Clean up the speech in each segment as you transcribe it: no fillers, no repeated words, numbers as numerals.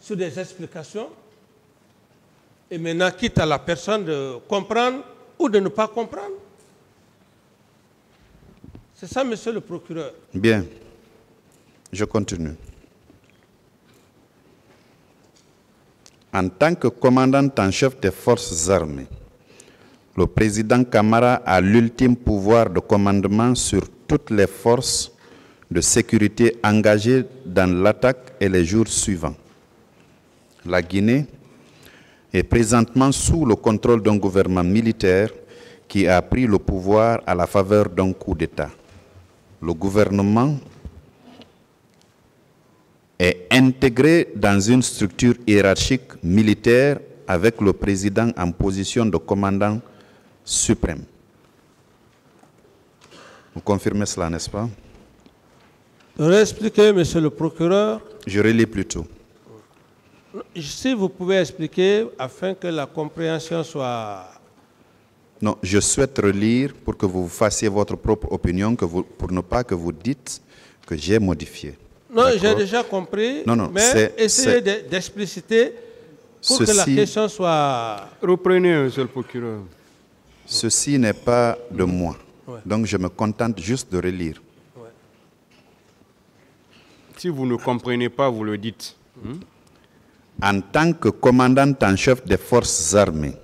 sur des explications. Et maintenant, quitte à la personne de comprendre ou de ne pas comprendre. C'est ça, monsieur le procureur. Bien. Je continue. En tant que commandant en chef des forces armées, le président Camara a l'ultime pouvoir de commandement sur toutes les forces de sécurité engagées dans l'attaque et les jours suivants. La Guinée est présentement sous le contrôle d'un gouvernement militaire qui a pris le pouvoir à la faveur d'un coup d'État. Le gouvernement est intégré dans une structure hiérarchique militaire avec le président en position de commandant suprême. Vous confirmez cela, n'est-ce pas? Réexpliquez, monsieur le procureur. Je relis plutôt. Si vous pouvez expliquer afin que la compréhension soit... Non, je souhaite relire pour que vous fassiez votre propre opinion, pour ne pas que vous dites que j'ai modifié. Non, j'ai déjà compris, mais essayez d'expliciter pour que la question soit... Reprenez, monsieur le procureur. Ceci n'est pas de moi, donc je me contente juste de relire. Si vous ne comprenez pas, vous le dites. En tant que commandant en chef des forces armées,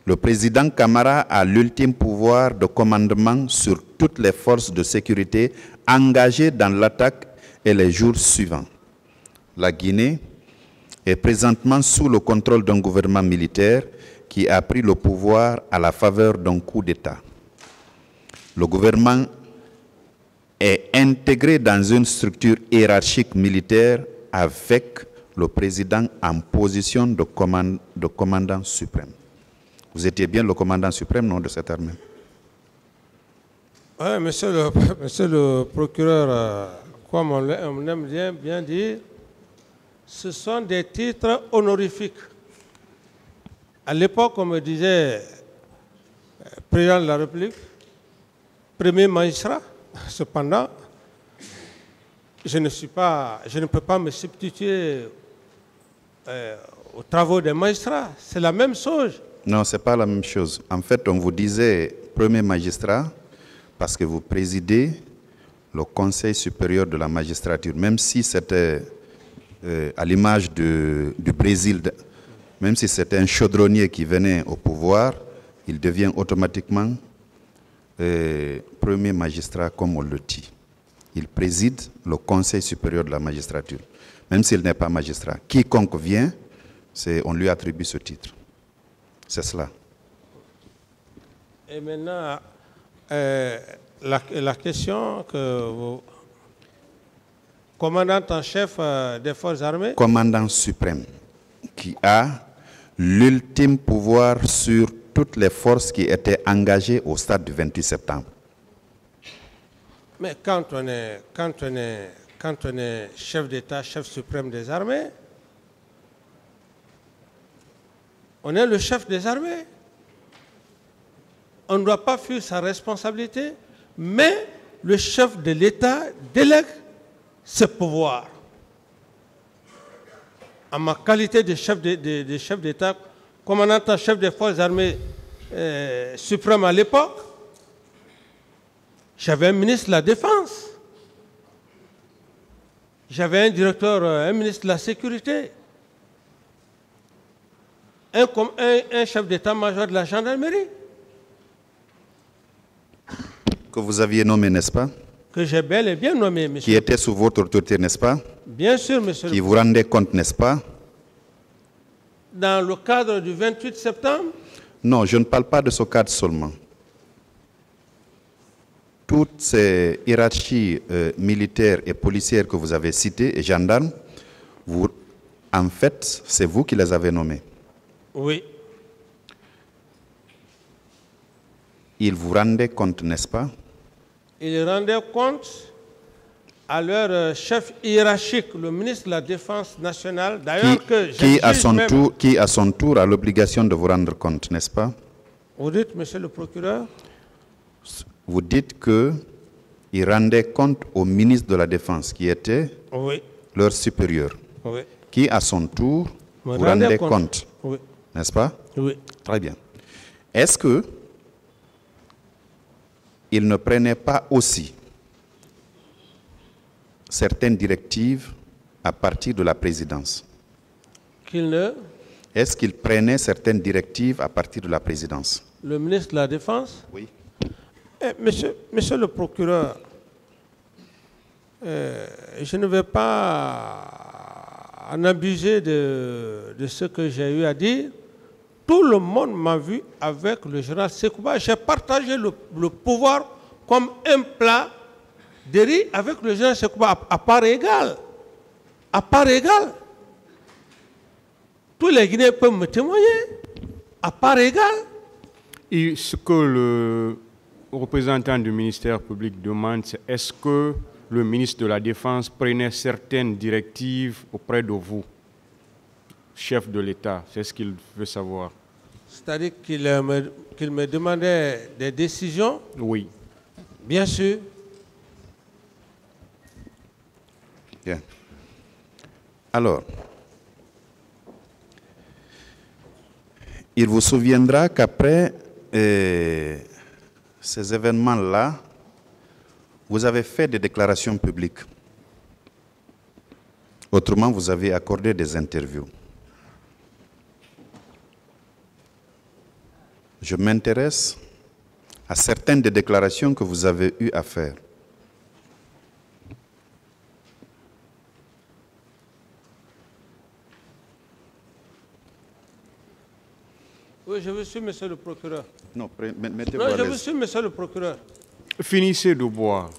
le président Camara a l'ultime pouvoir de commandement sur toutes les forces de sécurité engagées dans l'attaque et les jours suivants. La Guinée est présentement sous le contrôle d'un gouvernement militaire qui a pris le pouvoir à la faveur d'un coup d'État. Le gouvernement est intégré dans une structure hiérarchique militaire avec le président en position de commandant suprême. Vous étiez bien le commandant suprême, non, de cette armée? Oui, monsieur le procureur, comme on aime bien dire, ce sont des titres honorifiques. À l'époque, on me disait président de la République, premier magistrat. Cependant, je ne peux pas me substituer aux travaux des magistrats. C'est la même chose. Non, ce n'est pas la même chose. En fait, on vous disait premier magistrat parce que vous présidez le Conseil supérieur de la magistrature, même si c'était à l'image du Brésil, même si c'était un chaudronnier qui venait au pouvoir, il devient automatiquement premier magistrat, comme on le dit. Il préside le Conseil supérieur de la magistrature, même s'il n'est pas magistrat. Quiconque vient, on lui attribue ce titre. C'est cela. Et maintenant, la question que vous... Commandant en chef des forces armées... Commandant suprême, qui a l'ultime pouvoir sur toutes les forces qui étaient engagées au stade du 28 septembre. Mais quand on est chef d'État, chef suprême des armées, on est le chef des armées. On ne doit pas fuir sa responsabilité, mais le chef de l'État délègue ses pouvoirs. En ma qualité de chef d'État, commandant en chef des forces armées suprêmes à l'époque, j'avais un ministre de la Défense, j'avais un directeur, un ministre de la Sécurité, un chef d'état-major de la gendarmerie. Que vous aviez nommé, n'est-ce pas? Que j'ai bel et bien nommé, monsieur. Qui était sous votre autorité, n'est-ce pas? Bien sûr, monsieur. Qui vous rendait compte, n'est-ce pas? Dans le cadre du 28 septembre? Non, je ne parle pas de ce cadre seulement. Toutes ces hiérarchies militaires et policières que vous avez citées, et gendarmes, en fait, c'est vous qui les avez nommées. Oui. Ils vous rendaient compte, n'est-ce pas? Ils rendaient compte à leur chef hiérarchique, le ministre de la Défense nationale, d'ailleurs qui à son tour a l'obligation de vous rendre compte, n'est-ce pas? Vous dites, monsieur le procureur? Vous dites qu'ils rendaient compte au ministre de la Défense, qui était leur supérieur. Oui. qui à son tour me vous rendait rendait compte, Oui. n'est-ce pas? Oui. Très bien. Est-ce que il ne prenait pas aussi certaines directives à partir de la présidence? Qu'il ne... Est-ce qu'il prenait certaines directives à partir de la présidence? Le ministre de la Défense? Oui. Monsieur le procureur, je ne vais pas en abuser de ce que j'ai eu à dire. Tout le monde m'a vu avec le général Sekouba. J'ai partagé le pouvoir comme un plat de riz avec le général Sekouba à part égale. À part égale. Tous les Guinéens peuvent me témoigner. À part égale. Et ce que le représentant du ministère public demande, c'est est-ce que le ministre de la Défense prenait certaines directives auprès de vous, chef de l'État? C'est ce qu'il veut savoir. C'est-à-dire qu'il me demandait des décisions? Oui. Bien sûr. Bien. Alors, il vous souviendra qu'après ces événements-là, vous avez fait des déclarations publiques. Autrement, vous avez accordé des interviews. Je m'intéresse à certaines des déclarations que vous avez eu à faire. Oui, je vous suis, monsieur le procureur. Non, mettez-vous Non, à je vous l'aise. suis, monsieur le procureur. Finissez de boire.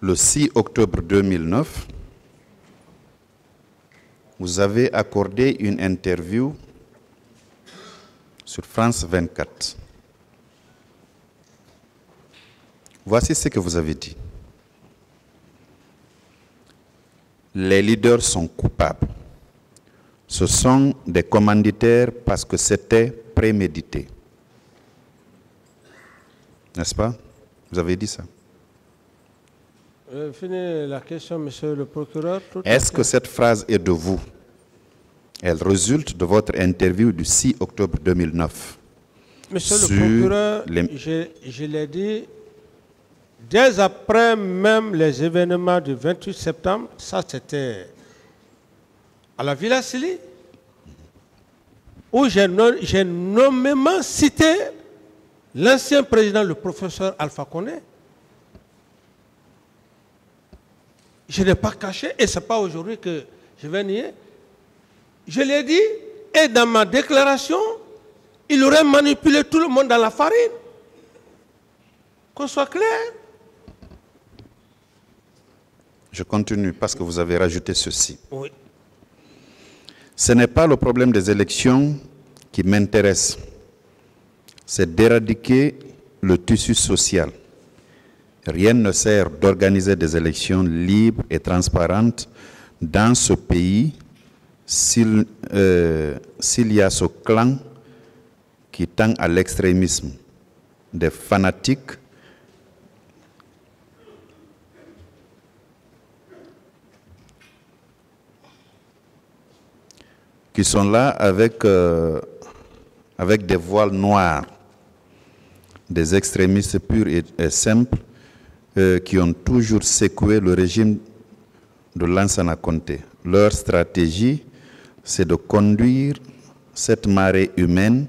Le 6 octobre 2009, vous avez accordé une interview sur France 24. Voici ce que vous avez dit. Les leaders sont coupables. Ce sont des commanditaires parce que c'était prémédité. N'est-ce pas? Vous avez dit ça. Finis la question, monsieur le procureur. Est-ce que cette phrase est de vous? Elle résulte de votre interview du 6 octobre 2009. Monsieur le procureur, je l'ai dit, dès après même les événements du 28 septembre, ça c'était à la Villa Sili, où j'ai nommément cité l'ancien président, le professeur Alpha Condé. Je n'ai pas caché, et ce n'est pas aujourd'hui que je vais nier. Je l'ai dit, et dans ma déclaration, il aurait manipulé tout le monde dans la farine. Qu'on soit clair. Je continue parce que vous avez rajouté ceci. Oui. Ce n'est pas le problème des élections qui m'intéresse. C'est d'éradiquer le tissu social. Rien ne sert d'organiser des élections libres et transparentes dans ce pays s'il y a ce clan qui tend à l'extrémisme, des fanatiques qui sont là avec des voiles noirs, des extrémistes purs et simples qui ont toujours secoué le régime de Lansana Conté. Leur stratégie, c'est de conduire cette marée humaine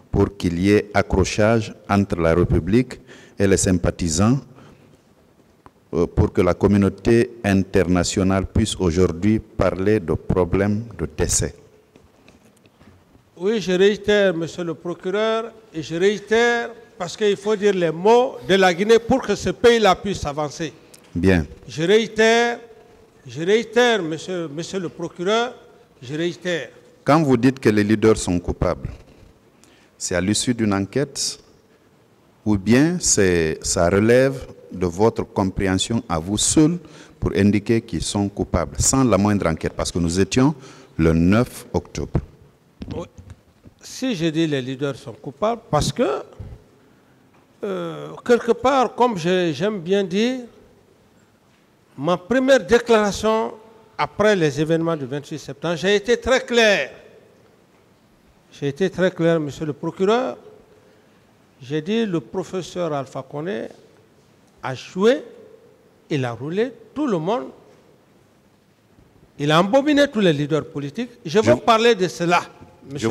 pour qu'il y ait accrochage entre la République et les sympathisants pour que la communauté internationale puisse aujourd'hui parler de problèmes de décès. Oui, je réitère, monsieur le procureur, et je réitère parce qu'il faut dire les mots de la Guinée pour que ce pays-là puisse avancer. Bien. Je réitère, monsieur le procureur, je réitère. Quand vous dites que les leaders sont coupables, c'est à l'issue d'une enquête ou bien ça relève de votre compréhension à vous seul pour indiquer qu'ils sont coupables, sans la moindre enquête, parce que nous étions le 9 octobre. Oui. Si je dis les leaders sont coupables, parce que, quelque part, comme j'aime bien dire, ma première déclaration après les événements du 28 septembre, j'ai été très clair. J'ai été très clair, monsieur le procureur. J'ai dit, le professeur Alpha Condé a joué, il a roulé tout le monde. Il a embobiné tous les leaders politiques. Je veux parler de cela, monsieur.